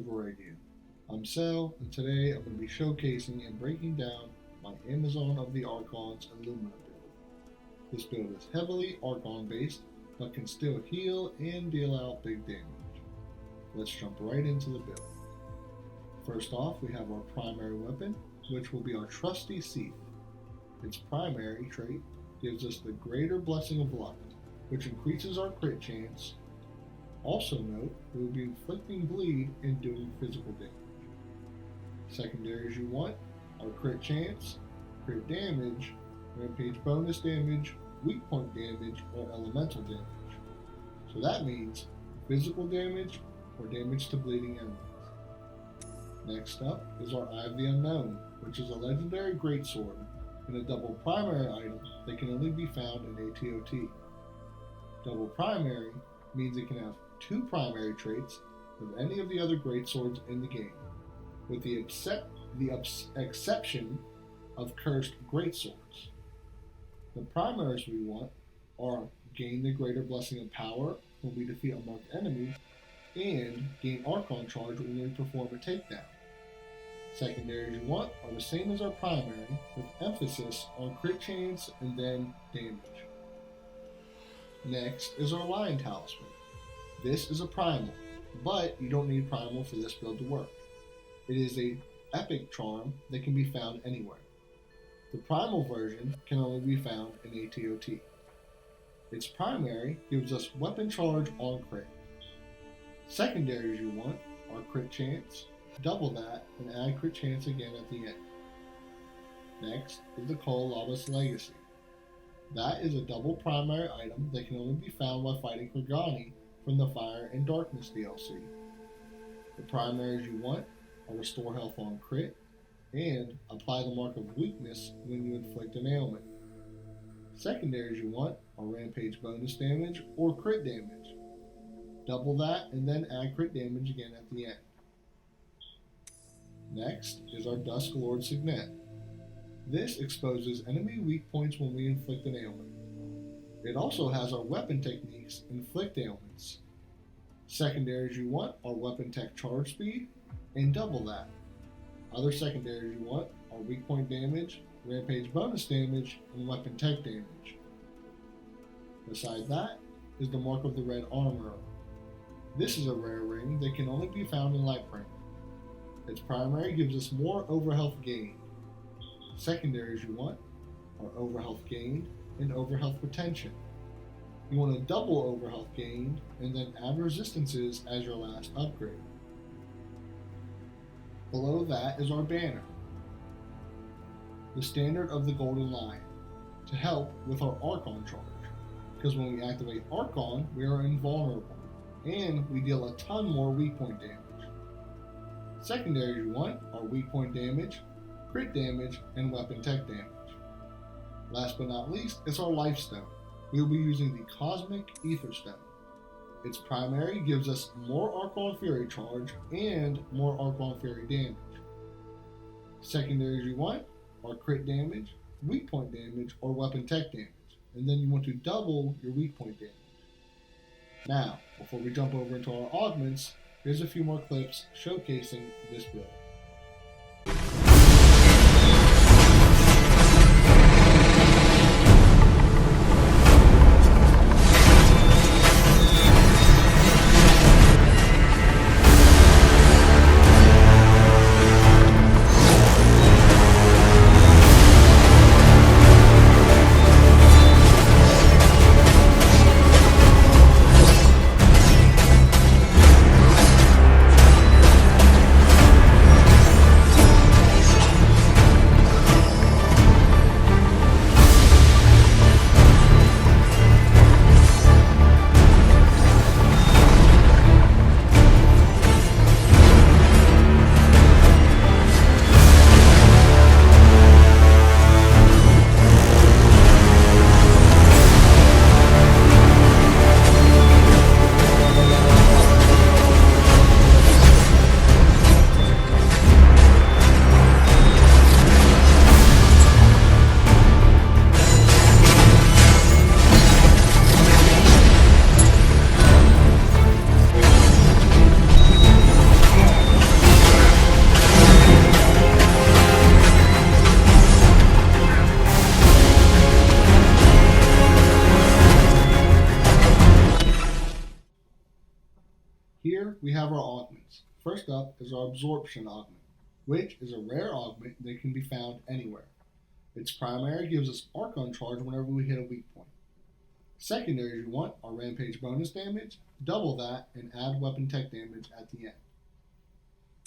over again. I'm Sal, and today I'm going to be showcasing and breaking down my Amazon of the Archons Illumina build. This build is heavily Archon based, but can still heal and deal out big damage. Let's jump right into the build. First off, we have our primary weapon, which will be our trusty Seath. Its primary trait gives us the Greater Blessing of Luck, which increases our crit chance. Also note, we will be inflicting bleed and doing physical damage. Secondaries you want are crit chance, crit damage, rampage bonus damage, weak point damage, or elemental damage. So that means physical damage or damage to bleeding enemies. Next up is our Eye of the Unknown, which is a legendary greatsword and a double primary item that can only be found in ATOT. Double primary means it can have two primary traits of any of the other greatswords in the game, with the exception of cursed greatswords. The primaries we want are gain the Greater Blessing of Power when we defeat a marked enemy, and gain Archon Charge when we perform a takedown. Secondaries you want are the same as our primary, with emphasis on crit chance and then damage. Next is our Lion Talisman. This is a primal, but you don't need primal for this build to work. It is an epic charm that can be found anywhere. The primal version can only be found in ATOT. Its primary gives us weapon charge on crit. Secondaries you want are crit chance, double that, and add crit chance again at the end. Next is the Kol Lavas Legacy. That is a double primary item that can only be found while fighting Kurgani from the Fire and Darkness DLC. The primaries you want are restore health on crit and apply the mark of weakness when you inflict an ailment. Secondaries you want are rampage bonus damage or crit damage. Double that and then add crit damage again at the end. Next is our Dusk Lord Signet. This exposes enemy weak points when we inflict an ailment. It also has our weapon techniques inflict ailments. Secondaries you want are weapon tech charge speed and double that. Other secondaries you want are weak point damage, rampage bonus damage, and weapon tech damage. Beside that is the Mark of the Red Armorer. This is a rare ring that can only be found in Lightbringer. Its primary gives us more overhealth gained. Secondaries you want are overhealth gained and overhealth retention. You want to double overhealth gained and then add resistances as your last upgrade. Below that is our banner, the Standard of the Golden Lion, to help with our Archon charge, because when we activate Archon, we are invulnerable, and we deal a ton more weak point damage. Secondaries you want are weak point damage, crit damage, and weapon tech damage. Last but not least is our Life Stone. We will be using the Cosmic Ether Stone. Its primary gives us more Archon Fury charge and more Archon Fury damage. Secondaries you want are crit damage, weak point damage, or weapon tech damage, and then you want to double your weak point damage. Now, before we jump over into our augments, here's a few more clips showcasing this build. have our augments. First up is our absorption augment, which is a rare augment that can be found anywhere. Its primary gives us Archon charge whenever we hit a weak point. Secondaries you want are rampage bonus damage, double that, and add weapon tech damage at the end.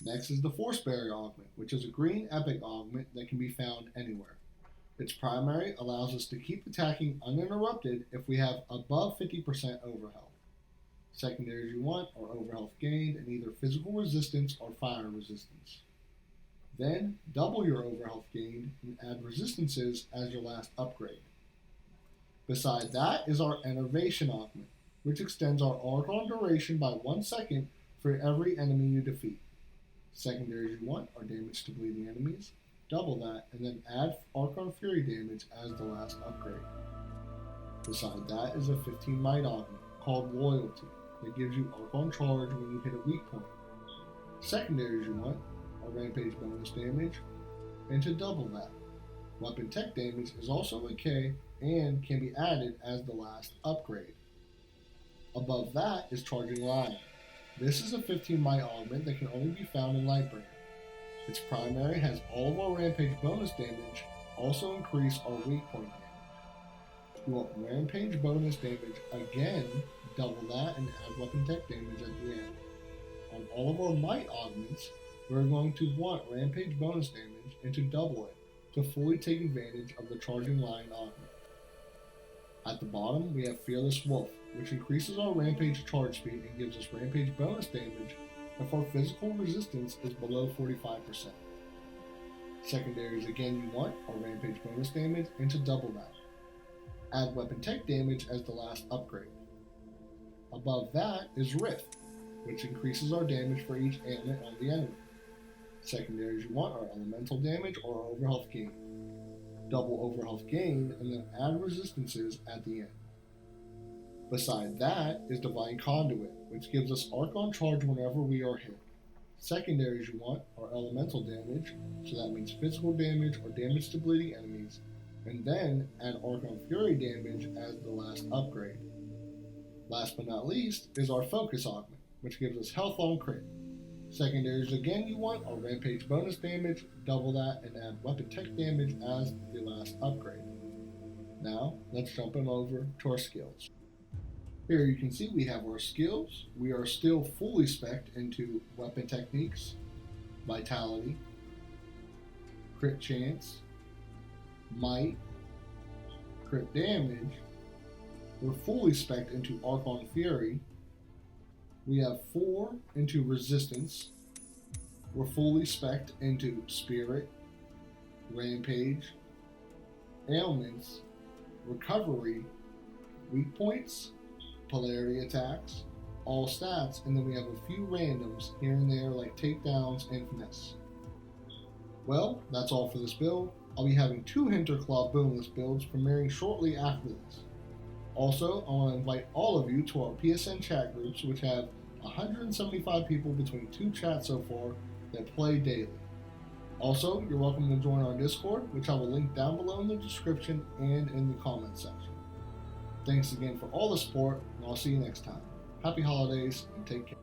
Next is the Force Barrier augment, which is a green epic augment that can be found anywhere. Its primary allows us to keep attacking uninterrupted if we have above 50% overhealth. Secondaries you want are overhealth gained and either physical resistance or fire resistance. Then double your overhealth gained and add resistances as your last upgrade. Beside that is our Enervation augment, which extends our Archon duration by 1 second for every enemy you defeat. Secondaries you want are damage to bleeding enemies, double that, and then add Archon Fury damage as the last upgrade. Beside that is a 15 might augment called Loyalty that gives you Archon charge when you hit a weak point. Secondaries you want are rampage bonus damage, and to double that, weapon tech damage is also a K and can be added as the last upgrade. Above that is Charging Lion. This is a 15 might augment that can only be found in Lightbringer. Its primary has all of our rampage bonus damage, also increase our weak point damage. You want rampage bonus damage again, double that, and add weapon tech damage at the end. On all of our might augments, we're going to want rampage bonus damage and to double it to fully take advantage of the Charging Lion augment. At the bottom, we have Fearless Wolf, which increases our rampage charge speed and gives us rampage bonus damage if our physical resistance is below 45%. Secondaries again you want are rampage bonus damage and to double that. Add weapon tech damage as the last upgrade. Above that is Rift, which increases our damage for each ailment on the enemy. Secondaries you want are elemental damage or overhealth gain. Double overhealth gain and then add resistances at the end. Beside that is Divine Conduit, which gives us Archon charge whenever we are hit. Secondaries you want are elemental damage, so that means physical damage or damage to bleeding enemies, and then add Archon Fury damage as the last upgrade. Last but not least is our Focus augment, which gives us health on crit. Secondaries again you want are rampage bonus damage, double that, and add weapon tech damage as the last upgrade. Now, let's jump on over to our skills. Here you can see we have our skills. We are still fully spec'd into weapon techniques, vitality, crit chance, might, crit damage. We're fully spec'd into Archon Fury. We have 4 into resistance. We're fully spec'd into spirit, rampage, ailments, recovery, weak points, polarity attacks, all stats, and then we have a few randoms here and there like takedowns and finesse. Well, that's all for this build. I'll be having 2 Hinterclaw boneless builds premiering shortly after this. Also, I want to invite all of you to our PSN chat groups, which have 175 people between 2 chats so far that play daily. Also, you're welcome to join our Discord, which I will link down below in the description and in the comments section. Thanks again for all the support, and I'll see you next time. Happy holidays, and take care.